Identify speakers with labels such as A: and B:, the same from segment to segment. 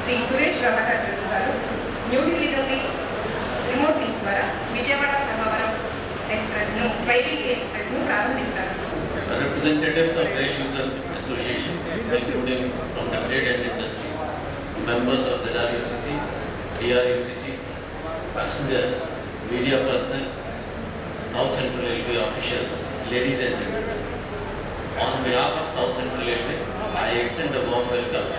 A: శ్రీ సురేష్ ప్రభాకర్ గారు న్యూఢిల్లీ నుండి remote link ద్వారా విజయవాడ ధర్మవరం ట్రైలింగ్ ఎక్స్ప్రెస్ను ప్రారంభిస్తారు.
B: Representatives of Rail User Association, including from the trade and industry, members of the RUCC, DRUCC, passengers, media personnel, South Central Railway officials, ladies and gentlemen. On behalf of South Central Railway, I extend a warm welcome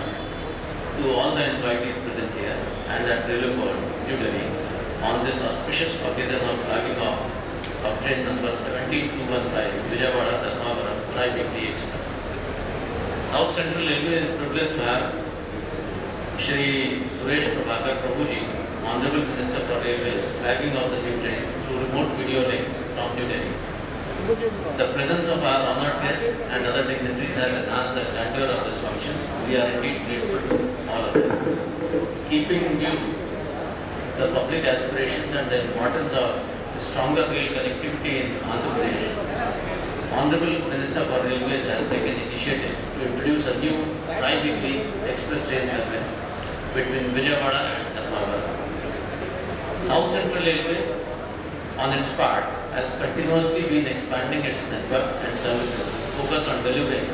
B: to all the invitees present here and at Railway Board, New Delhi, on this auspicious occasion of flagging off of train number 17215 Vijayawada Dharmavaram Tri-Weekly Express. South Central Railway is privileged to have Shri Suresh Prabhakar Prabhuji, Honorable Minister for Railways, flagging off the new train through remote video link from New Delhi. The presence of our honored guests and other dignitaries has enhanced the grandeur of this function. We are indeed grateful to all of them. Keeping in view the public aspirations and the importance of stronger rail connectivity in Andhra Pradesh, Honorable Minister for Railways has taken initiative to introduce a new tri-weekly express train service between Vijayawada and Dharmavaram. South Central Railway, on its part, has continuously been expanding its network and services, focused on delivering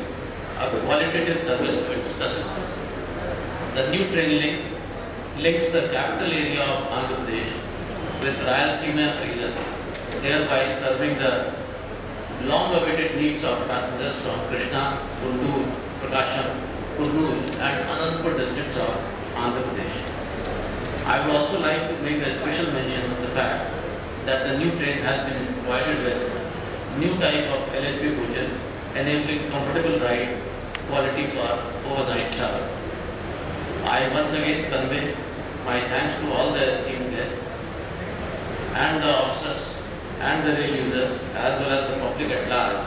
B: a qualitative service to its customers. The new train link links the capital area of Andhra Pradesh with Rayalaseema region, thereby serving the long-awaited needs of passengers from Krishna, Guntur, Prakasham, Kurnool and Anandpur districts of Andhra Pradesh. I would also like to make a special mention of the fact that the new train has been provided with new type of LHB coaches, enabling comfortable ride quality for overnight travel. I once again convey my thanks to all the esteemed guests and the officers and the rail users as well as the public at large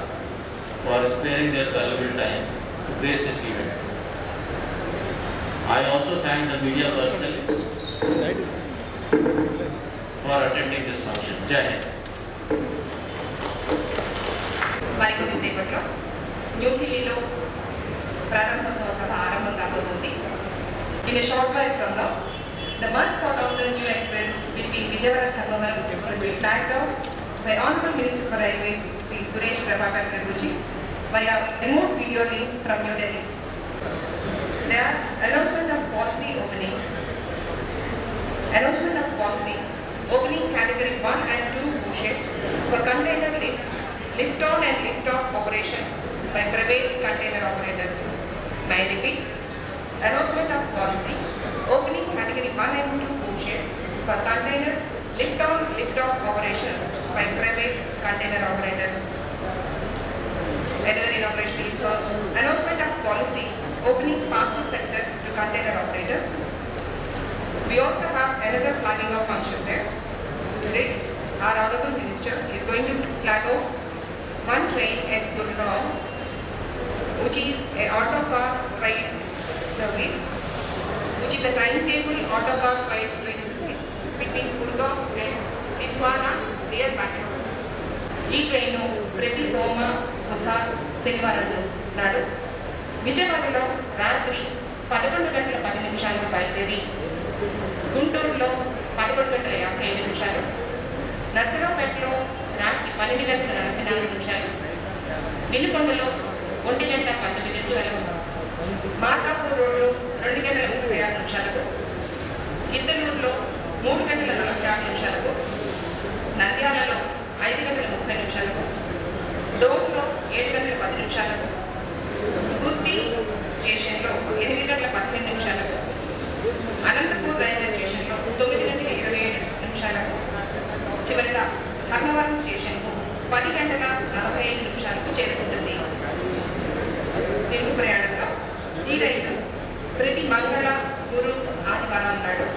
B: for sparing their valuable time to grace this event. I also thank the media personnel for attending this function. Jai Hind.
A: మరికొద్ది సేపట్లో న్యూఢిల్లీలో ప్రారంభోత్సవ సభ ఆరంభం కాబోతుంది. In a short while from now, the months out of the new express between Vijayawada Dharmavaram will be flagged off by Honorable Minister for Railways, Sri Suresh Prabhakar Prabhuji, via remote video link from New Delhi. There are announcement of policy opening category 1 and 2 pushers for container lift on and lift off operations by private container operators. May I repeat? Announcement of policy opening category 1 and 2 pushers for container lift on lift off operations by private container operators. Another inauguration is for announcement of policy opening parcel sector to container operators. We also have another flagging off function there. Today, our Honorable Minister is going to flag off one train at Gurgaon, which is an auto car ride service, which is a timetable auto car ride service between Gurgaon and Titwana near Bangalore. ఈ train ప్రతి సోమ బుధ శనివారం నాడు విజయవాడలో రాత్రి 11:10 బయలుదేరి గుంటూరులో 11:55 నర్సరావుపేటలో రాత్రి 12:44 వినుకొండలో 1:19 మార్కాపూర్ రోడ్లో 2:36 గిద్దలూరులో 3:46 నంద్యాలలో 5:30 డోన్లో 7:10 గుత్తి స్టేషన్లో 8:15 అనంతపూర్ రైల్వే స్టేషన్లో 9:27 చివరిగా ధర్మవరం స్టేషన్కు 10:45 చేరుకుంటుంది. తిరుగు ప్రయాణంలో ఈ రైలు ప్రతి మంగళ, గురు, ఆదివారం నాడు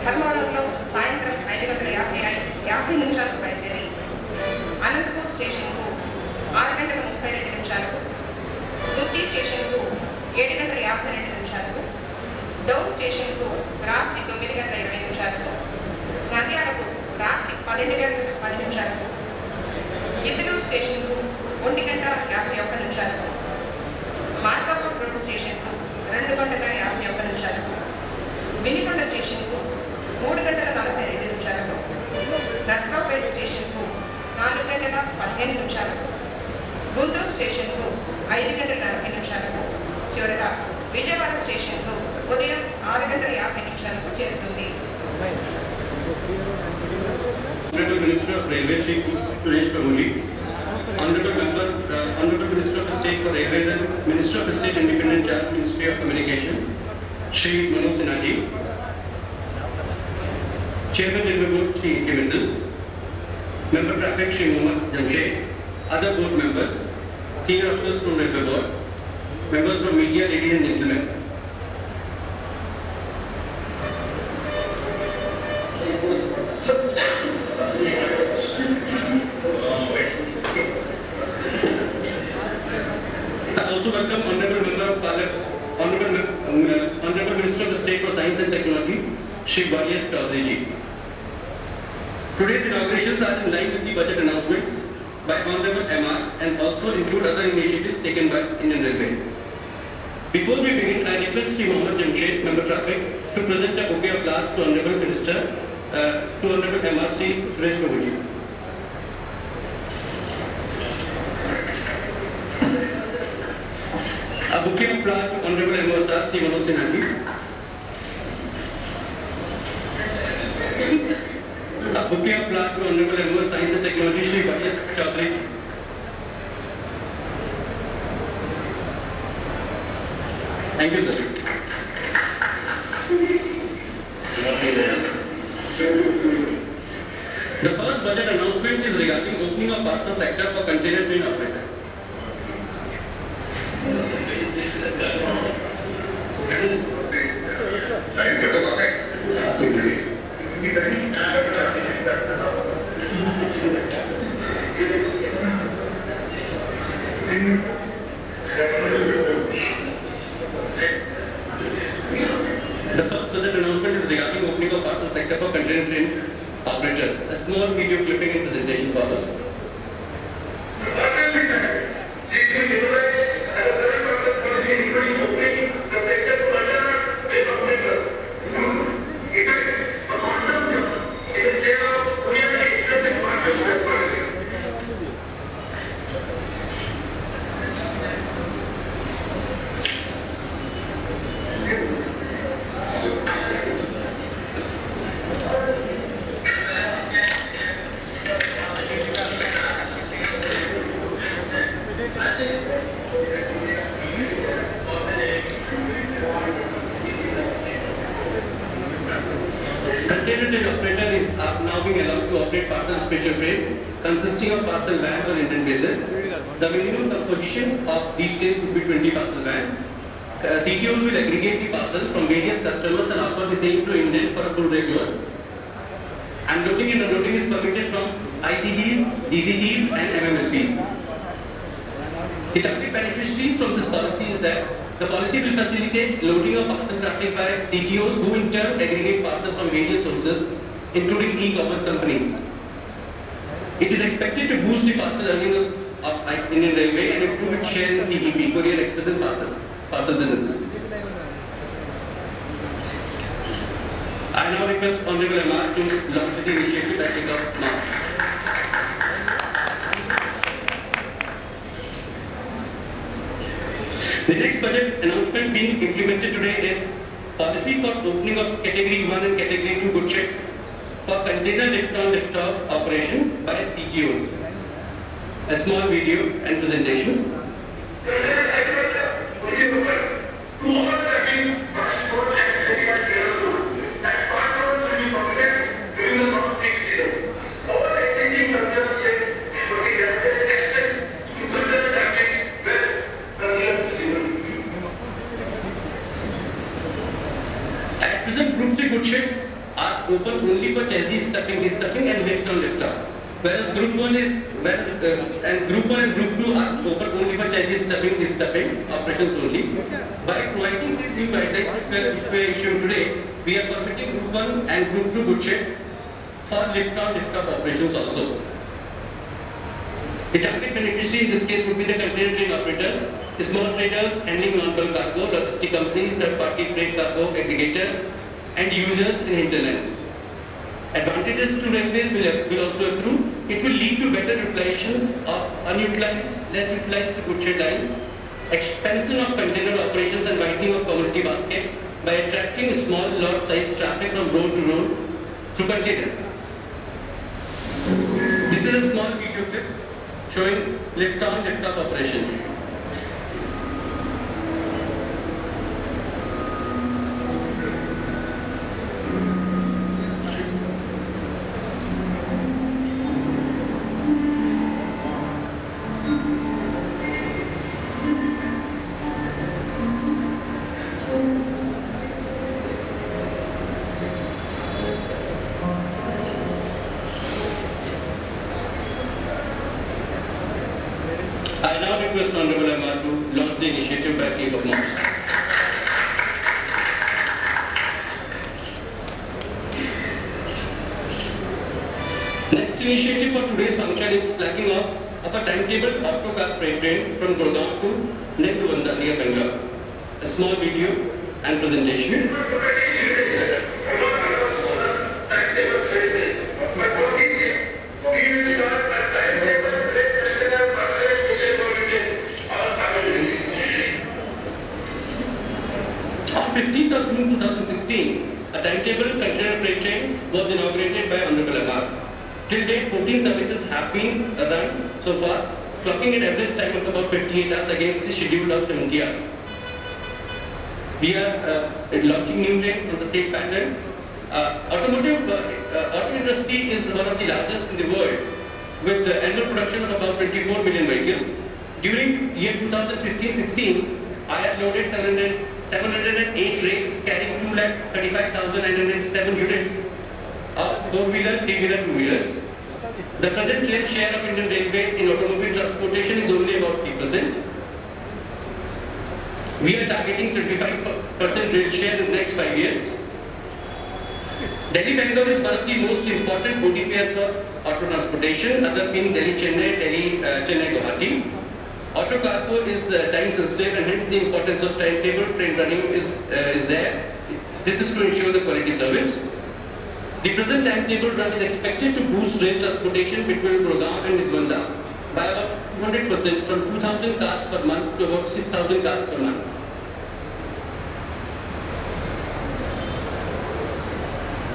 A: ధర్మవరంలో సాయంత్రం 5:50 బయలుదేరి అనంతపూర్ స్టేషన్కు 6:32 గుత్తి స్టేషన్కు 7:52 డౌన్ స్టేషన్కు రాత్రి 9:20 నంద్యాలకు రాత్రి 12:10 గిద్దలూరు స్టేషన్కు 1:51 మార్కాపూర్ రోడ్ స్టేషన్కు 2:51
C: Railways, Shri Suresh Prabhuji, Honorable Minister of State for Railways and Minister of State Independent Charge, Ministry of Communication, Shri Manoj Sinha ji, Chairman Railway Board, Shri A.K. Mindal, Member Traffic, Shri Mohammad Jamshed, other board members, senior officers from Railway Board, members from media, ladies and gentlemen. I also welcome Honorable Member of Parliament, Honorable Minister of the State for Science and Technology, Shri Y.S. Chaudhary ji. Today's inaugurations are in line with the budget announcements by Honorable MR and also include other initiatives taken by Indian Railway. Before we begin, I request Shri Mohammad Jamshed, Member Traffic, to present a bouquet of flowers to Honorable Minister, to Honorable MR Shri Suresh Prabhuji. A bouquet of flowers to Honorable MR Sir Shri Manoj Sinha ji. A bouquet of flowers to Honorable Member of Science and Technology, Shri Y.S. Chaudhary. Thank you, sir. The first budget announcement is regarding opening of parcel sector for container train operator. The first budget announcement is regarding opening of parcel sector for container train operators. A small video clipping and presentation follows. Container train operator is now being allowed to operate parcel special trains consisting of parcel vans on Indian basis. The minimum composition of these trains would be 20 parcel vans. CTOs will aggregate the parcels from various customers and offer the same to Indian for a full regular. Unloading and unloading is permitted from ICDs, DCTs and MMLPs. The target beneficiaries from this policy is that the policy will facilitate loading of parcel traffic by CTOs who in turn aggregate parcels from various sources, including e-commerce companies. It is expected to boost the parcel earnings of Indian Railway and improve its share in CEP, Courier Express and parcel business. I now request Honorable MR to launch the initiative that take up now. The next budget announcement being implemented today is policy for opening of category 1 and category 2 good ships for container lift-on lift-off operation by CTOs. A small video and presentation. Group 3 good ships are open only for chassis stuffing and lift-on lift-off. Whereas Group 1 and Group 2 are open only for chassis stuffing operations only. By providing these new guidelines which we are issuing today, we are permitting Group 1 and Group 2 good ships for lift-on lift-off operations also. The target beneficiary in this case would be the container train operators, small traders handling non-bulk cargo, logistic companies, third-party freight cargo aggregators, and users in hinterland. Advantages to railways will also accrue. It will lead to better utilizations of unutilized, less utilized good ship lines, expansion of container operations and widening of commodity basket by attracting small lot size traffic from road to road through containers. The is a small video clip showing lift-on, lift-off operations. I now request Honorable MR to launch the initiative by click of mouse. Next initiative for today's function is flagging off of a timetable auto car freight train from Gurgaon to Nenduvanda near Bengal. A small video and presentation. On 15th of June 2016, a timetable container freight train was inaugurated by Honorable MR. Till date, 14 services have been run so far, clocking an average time of about 58 hours against the schedule of 70 hours. We are launching new train on the same pattern. Auto industry is one of the largest in the world, with annual production of about 24 million vehicles. During year 2015-16, I have loaded 708 rakes carrying 235,907 units of 4-wheeler, 3-wheeler, 2-wheelers. The present share of Indian Railway in automobile transportation is only about 3%. We are targeting 25% rail share in the next 5 years. Delhi-Bangalore is one of the most important ODPs for auto transportation, other being Delhi-Chennai, Chennai-Guwahati. Auto cargo is time sensitive and hence the importance of timetable train running is there. This is to ensure the quality service. The present timetable run is expected to boost rail transportation between Gurgaon and Nenduvanda by about 200% from 2,000 cars per month to about 6,000 cars per month.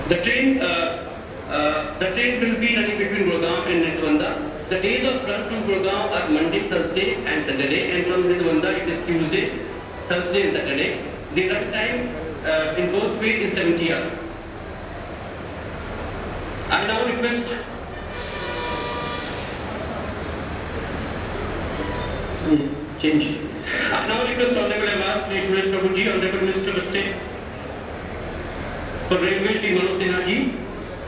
C: The train will be running between Gurgaon and Nenduvanda. The days of run from Gurgaon are Monday, Thursday and Saturday, and from Nenduvanda it is Tuesday, Thursday and Saturday. The run time in both ways is 70 hours. I now request Honorable MR, Suresh Prabhu ji, Honorable Minister of State for Railway, Shri Manoj Sinha ji,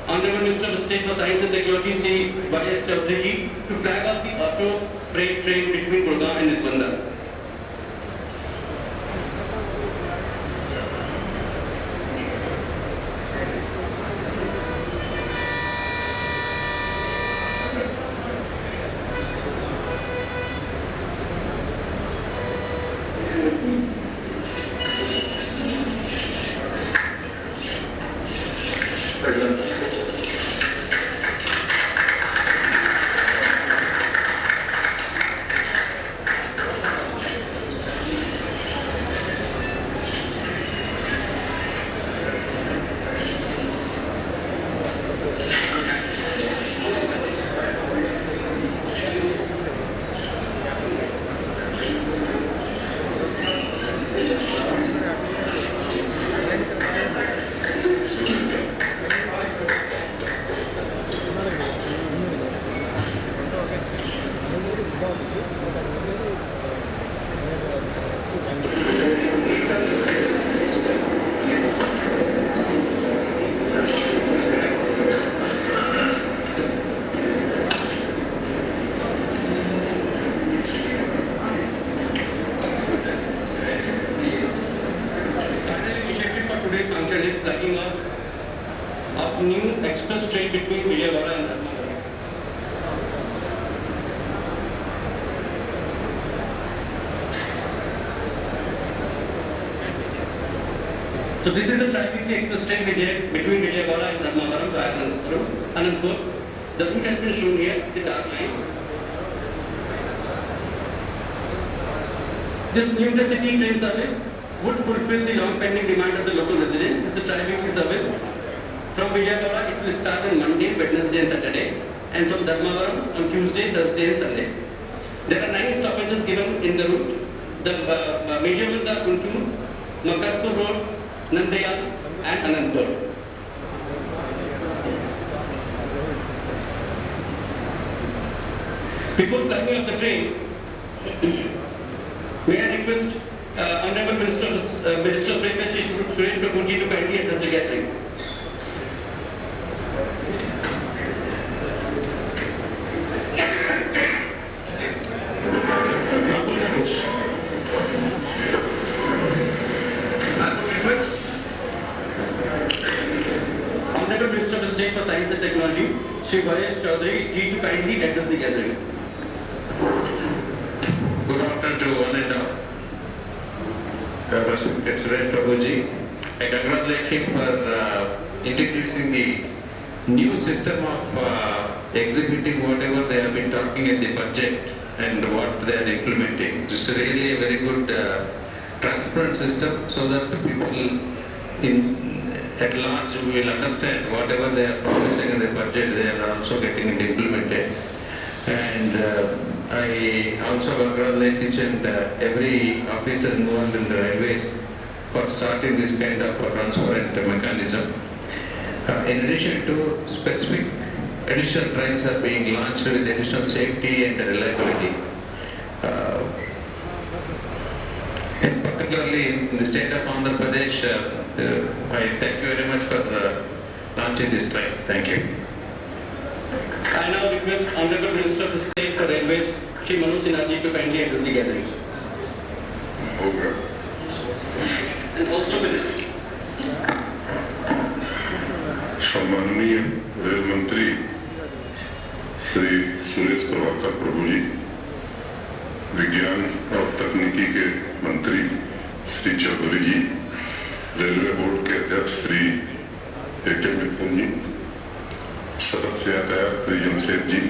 C: Honorable Minister of State for Science and Technology, Shri Y.S. Chaudhary ji, to flag off the auto freight train between Gurgaon and Nenduvanda. Of new express train between Vijayawada and Dharmanagar. So this is the Tri-Weekly express train between Vijayawada and Dharmanagar to Anandpur. The route has been shown here, the dark line. This new intercity train service would fulfill the long pending demand of the local residents. It's the Tri-Weekly service. From Vijayawada, it will start on Monday, Wednesday and Saturday and from Dharmavaram on Tuesday, Thursday and Sunday. There are 9 stoppages given in the route. The major ones are Guntur, Makarpur Road, Nandayal and Anandpur. Before coming off the train, may I request Honorable Minister of Railways, Suresh Prabhu ji, to kindly address the gathering. Honorable Minister of State for Science and Technology, Shri Varesh Chaudhary ji, to kindly address the gathering.
D: Good afternoon to one and all. President Suresh Prabhu ji, I congratulate him for introducing the new system of executing whatever they have been talking in the budget and what they are implementing. This is really a very good transparent system so that the people at large will understand whatever they are promising in the budget, they are also getting it implemented. And I also congratulate each and every officer involved in the railways for starting this kind of a transparent mechanism. In addition to specific additional trains are being launched with additional safety and reliability. And particularly in the state of Andhra Pradesh, I thank you very much for launching this train. Thank you.
C: I now request Honorable Minister of State for Railways, Shri Manoj Sinha ji, to kindly address the gathering.
D: Okay.
C: And also Minister.
E: सम्माननीय rail मंत्री श्री सुरेश प्रभु जी, विज्ञान और तकनीकी के मंत्री श्री चौधरी जी, railway board के अध्यक्ष Shri A K. मिथुन जी, सदस्य यातायात श्री जमशेद जी,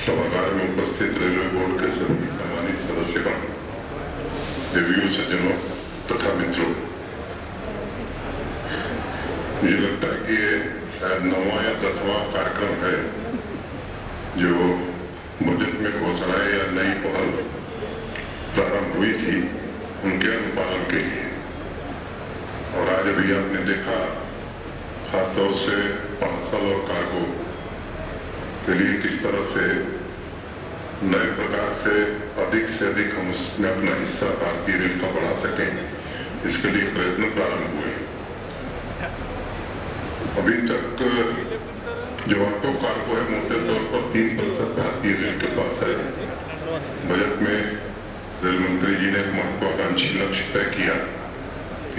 E: सभागार में उपस्थित रेलवे बोर्ड के सभी सम्मानित सदस्यगण, देवियों, सज्जनों तथा मित्रों, मुझे लगता है कि ये शायद 9वां या 10वां कार्यक्रम है जो बजट में घोषणाएं या नई पहल प्रारंभ हुई थी उनके अनुपालन के लिए। और आज अभी आपने देखा खासतौर से पार्सल और कार्गो के लिए किस तरह से नए प्रकार से अधिक हम उसमें अपना हिस्सा भारतीय रेल का बढ़ा सकें, इसके लिए प्रयत्न प्रारंभ हुए। अभी तक जो ऑटो कार्गो है मोटे तौर पर 3% भारतीय रेल के पास है। बजट में रेल मंत्री जी ने एक महत्वाकांक्षी लक्ष्य तय किया,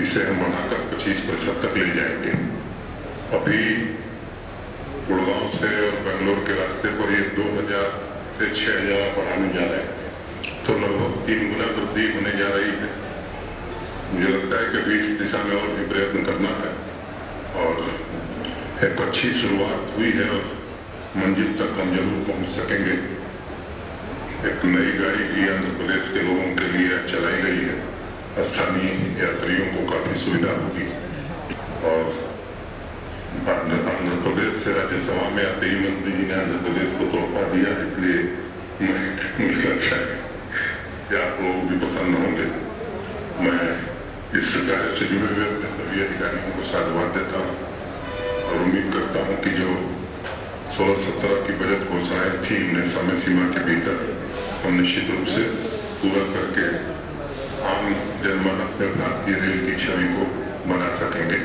E: इसे हम बढ़ाकर 25% तक ले जाएंगे। अभी गुड़गांव से और बेंगलोर के रास्ते पर ये 2000 से 6000 बढ़ाने जा रहे हैं, तो लगभग 3 गुना वृद्धि होने जा रही है। मुझे लगता है कि अभी इस दिशा में और भी प्रयत्न करना है और एक अच्छी शुरुआत हुई है और मंजिल तक हम जरूर पहुंच सकेंगे। एक नई गाड़ी भी आंध्र प्रदेश के लोगों के लिए चलाई गई है, स्थानीय यात्रियों को काफी सुविधा होगी। और आंध्र प्रदेश से राज्यसभा में आते ही मंत्री जी ने आंध्र प्रदेश को तोहफा दिया, इसलिए मुझे लगता है कि आप लोग भी पसंद होंगे। मैं इस कार्य से जुड़े हुए अपने सभी अधिकारियों को साधुवाद देता हूँ और उम्मीद करता हूं कि जो 16-17 की बजट घोषणाएं थी उन्हें समय सीमा के भीतर हम निश्चित रूप से पूरा करके आम जनमानस में भारतीय रेल की छवि को बना सकेंगे।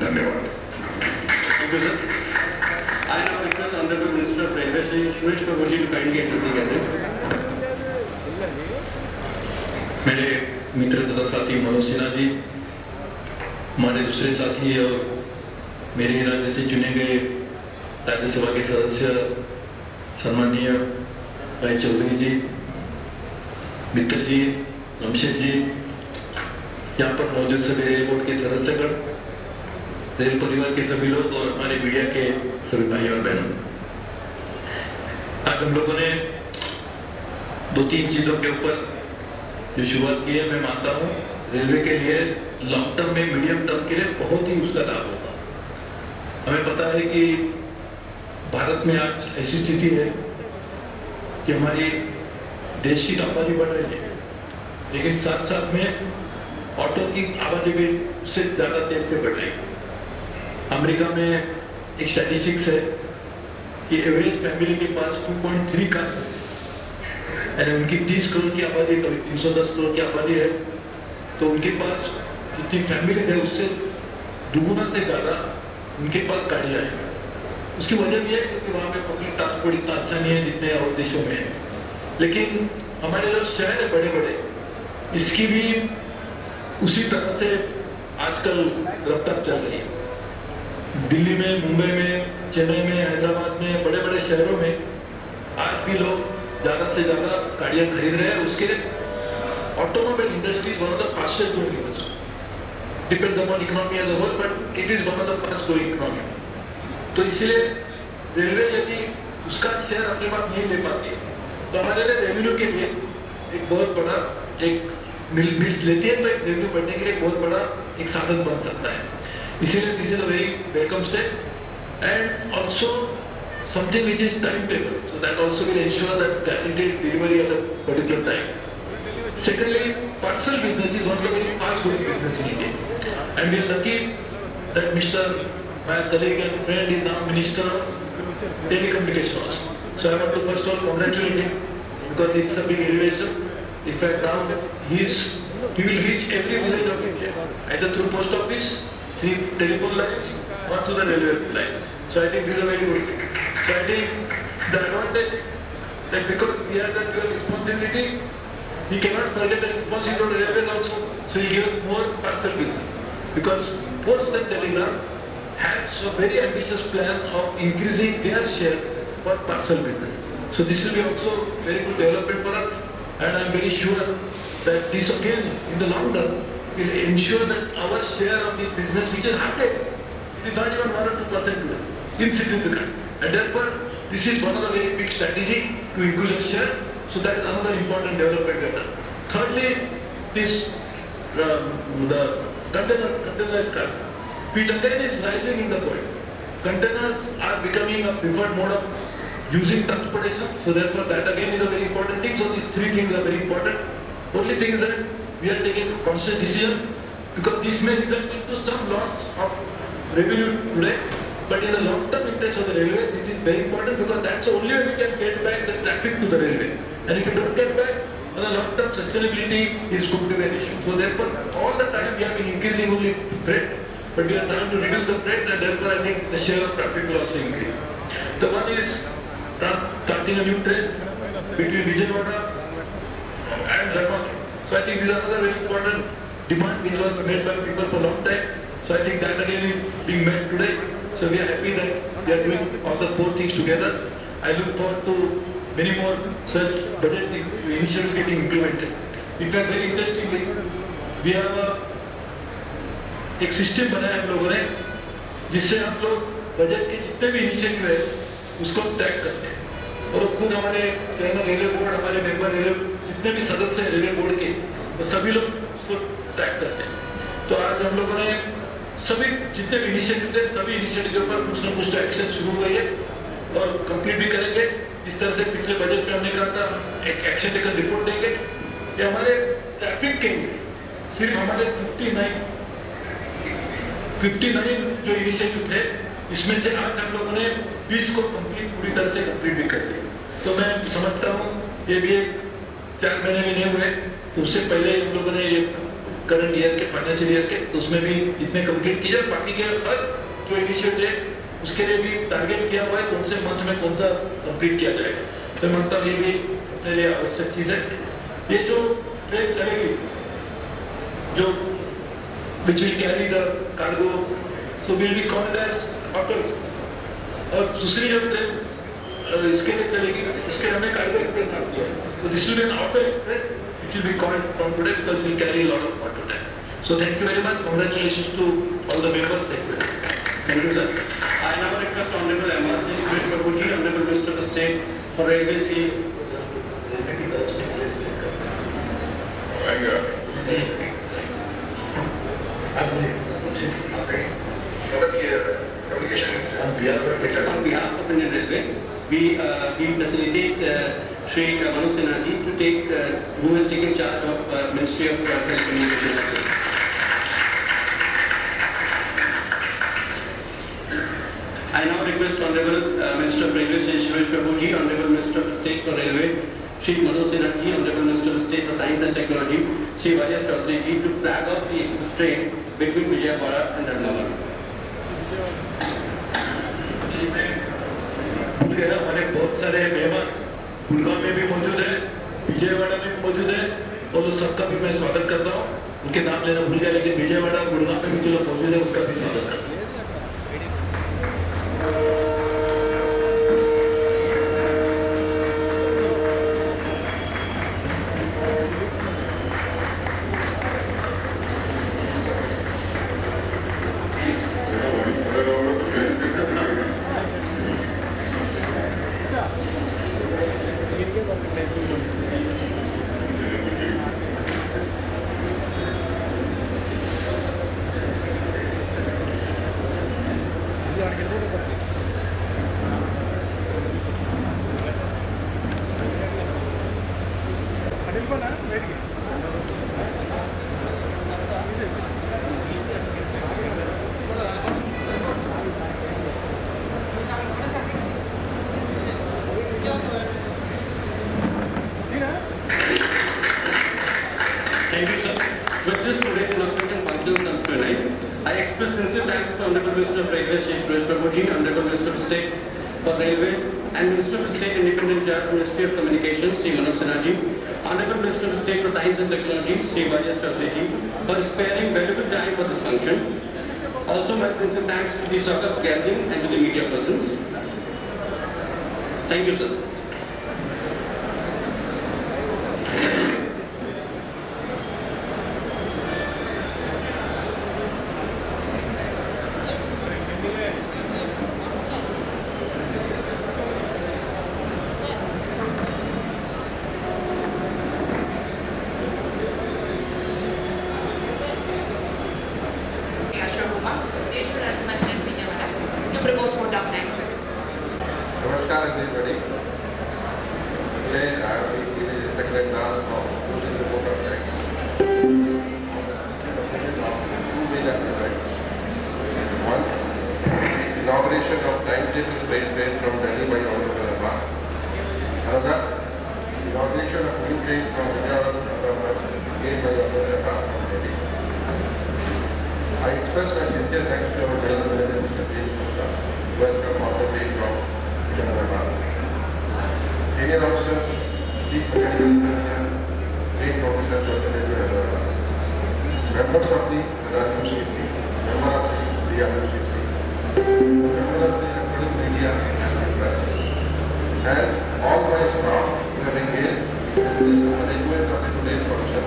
E: धन्यवाद।
F: मेरे मित्र तथा साथी मनोज सिन्हा जी, हमारे दूसरे साथी और मेरे राज्य से चुने गए राज्यसभा के सदस्य सम्माननीय भाई चौधरी जी, मित्र जी, जमशेद जी, यहाँ पर मौजूद सभी रेल बोर्ड के सदस्यगण, रेल परिवार के सभी लोग और हमारे मीडिया के सभी भाई और बहनों, आज हम लोगों ने 2-3 चीजों के ऊपर जो शुरुआत की है, मैं मानता हूँ रेलवे के लिए लॉन्ग टर्म में, मीडियम टर्म के लिए बहुत ही उसका लाभ होगा। हमें पता है कि भारत में आज ऐसी स्थिति है कि हमारी देश की तो आबादी बढ़ रही है, लेकिन साथ साथ में ऑटो की आबादी भी उससे ज़्यादा तेज से बढ़ रही है। अमेरिका में एक स्टैटिस्टिक्स है कि एवरेज फैमिली के पास 2.3 कार है, यानी उनकी 30 करोड़ की आबादी, कभी 310 करोड़ की आबादी है, तो उनके पास जितनी फैमिली है उससे दुगुना से ज़्यादा उनके पास गाड़ियाँ हैं। उसकी वजह भी है क्योंकि वहाँ पे पब्लिक ट्रांसपोर्ट इतना अच्छा नहीं है जितने और देशों में है। लेकिन हमारे जो शहर है बड़े बड़े, इसकी भी उसी तरह से आजकल रफ्तार चल रही है। दिल्ली में, मुंबई में, चेन्नई में, हैदराबाद में, बड़े बड़े शहरों में आज भी लोग ज़्यादा से ज़्यादा गाड़ियाँ खरीद रहे हैं। उसके automobile industry one of the fastest growing industry, depends upon economy as a whole, but it is one of the fast growing economy. तो इसलिए रेलवे यदि उसका शेयर अपने पास नहीं ले पाती तो हमारे लिए रेवेन्यू के लिए एक बहुत बड़ा एक मिल लेती है, तो एक रेवेन्यू बढ़ने के लिए बहुत बड़ा एक साधन बन सकता है। इसीलिए this is a very welcome step and also something which is timetable, so that also will ensure that guaranteed delivery at a particular time. Secondly, parcel business is one of the very fast growing business in India, and we are lucky that my colleague and friend is now Minister of Telecommunications. So I want to first of all congratulate him because it's a big elevation. In fact, now he will reach every village of India, either through post office, through telephone lines, or through the railway line. So I think this is a very good thing. So I think the advantage that because we have that dual responsibility, we cannot forget the responsibility of the railways also. So he gives more parcel business. Because Post and Telegraph has a very ambitious plan of increasing their share for parcel business. So this will be also very good development for us, and I am very sure that this again in the long run will ensure that our share of this business, which is hardly, it is not even 1 or 2% today, insignificant. And therefore, this is one of the very big strategy to increase our share. So that is another important development we have done. Thirdly, this the container car, which again is rising in the world. Containers are becoming a preferred mode of using transportation. So therefore, that again is a very important thing. So these three things are very important. Only thing is that we are taking a conscious decision because this may result into some loss of revenue today. But in the long-term interest of the railway, this is very important because that's the only way we can get back the traffic to the railway. And if you don't get back, on the long-term sustainability is going to be an issue. So therefore, all the time we have been increasing only freight, but we are trying to reduce the freight, and therefore I think the share of traffic will also increase. The one is starting a new train between Vijayawada and Dharmapur. So I think this is another very important demand which was made by people for a long time. So I think that again is being met today. So we are happy that we are doing all the four things together. I look forward to many more such budget initiatives getting implemented. In fact, very interestingly, we have एक system बनाया हम लोगों ने जिससे हम लोग budget के जितने भी इनिशिएटिव है उसको ट्रैक करते हैं और खुद हमारे रेलवे बोर्ड, हमारे मेंबर रेलवे जितने भी सदस्य हैं रेलवे बोर्ड के, वो सभी लोग उसको ट्रैक करते हैं। तो आज हम लोगों ने सभी जितने भी इनिशिएटिव थे सभी इनिशिएटिव के ऊपर कुछ न कुछ एक्शन शुरू हुई है और कंप्लीट भी करेंगे। इस तरह से पिछले बजट में हमने कहा था एक एक्शन लेकर रिपोर्ट देंगे कि हमारे ट्रैफिक के लिए सिर्फ हमारे 59 जो इनिशिएटिव थे इसमें से आज हम लोगों ने 20 को कंप्लीट पूरी तरह से कंप्लीट भी कर दिया। तो मैं समझता हूँ ये भी 4 महीने में नहीं हुए, तो उससे पहले हम लोगों ने ये करंट ईयर के फाइनेंशियल ईयर के तो उसमें भी इतने कंप्लीट किया। बाकी के हर जो इनिशिएटिव है उसके लिए भी टारगेट किया हुआ है कौन से मंथ में कौन सा कंप्लीट किया जाएगा। तो मतलब ये भी मेरे लिए आवश्यक चीज है। ये जो ट्रेन चलेगी जो which will carry the cargo, so will be called as auto. और दूसरी जो ट्रेन इसके लिए चलेगी इसके हमने कार्गो एक्सप्रेस नाम दिया है। तो this will be an auto express which will be called from today because we carry a lot of auto time. So thank you very much. Congratulations to all the members. Thank you, sir.
C: I now request Honorable M.R.C. Prabhuji, Honorable Minister of the State for Railways.
E: communication is
C: On behalf of South Indian Railway, we facilitate Shri Manoj Sinha ji to take, who has taken charge of Ministry of Telecommunications. I now request Honorable Minister of Railways, Shri Suresh Prabhu ji, Honorable Minister of State for Railway, Shri Manoj Sinha ji, Honorable Minister of State for Science and Technology, Shri Vajas Chaudhary ji, to flag off the express train between Vijayawada and Dharmanagar.
F: हमारे बहुत सारे मेहमान गुड़गांव में भी मौजूद है, विजयवाड़ा में भी मौजूद है, और उन सबका भी मैं स्वागत करता हूँ। उनके नाम लेना भूल गया, लेकिन विजयवाड़ा गुड़गांव में भी जो लोग मौजूद है उनका भी स्वागत करता हूँ।
C: Thank you, sir. With this today's inauguration function comes to an end, I express sincere thanks to Honorable Minister of Railways, Shri Suresh Prabhu ji, Honorable Minister of State for Railways, and Minister of State Independent Charge, Ministry of Communications, Shri Manoj Sinha ji, Honorable Minister of State for Science and Technology, Shri Vajas Chaudhary ji, for sparing valuable time for this function. Also, my sincere thanks to the circus gathering and to the media persons. Thank you, sir.
A: To propose vote of thanks.
G: Namaskar everybody. Today I have been given the technical task of proposing the vote of thanks of two major projects. One, inauguration of timetable freight train from Delhi by Honorable Abba. Another, inauguration of new train from Vijayawada to Ahmedabad made by Honorable Abba from Delhi. I express my sincere thanks to our President Mr. James Gupta, who has come all the way from Vijayawada. Senior officers, Chief Mechanical Engineer, Train Officers alternative to Hyderabad. Members of the RUCC, member of the RUCC, member of the electronic media and press, and all my staff who have engaged in this arrangement of today's function,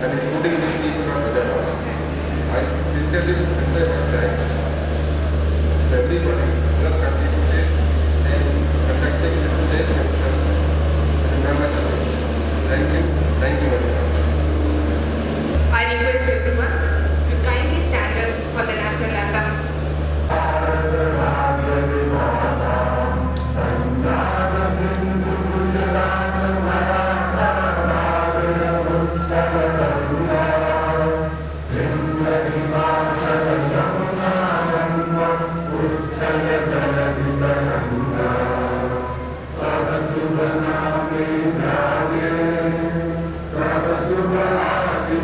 G: and including the people of Vijayawada. I sincerely express my thanks to everybody who has contributed in conducting today's function. Remember that. Thank you very much.
A: I request everyone to kindly stand up for the national anthem.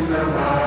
H: Subha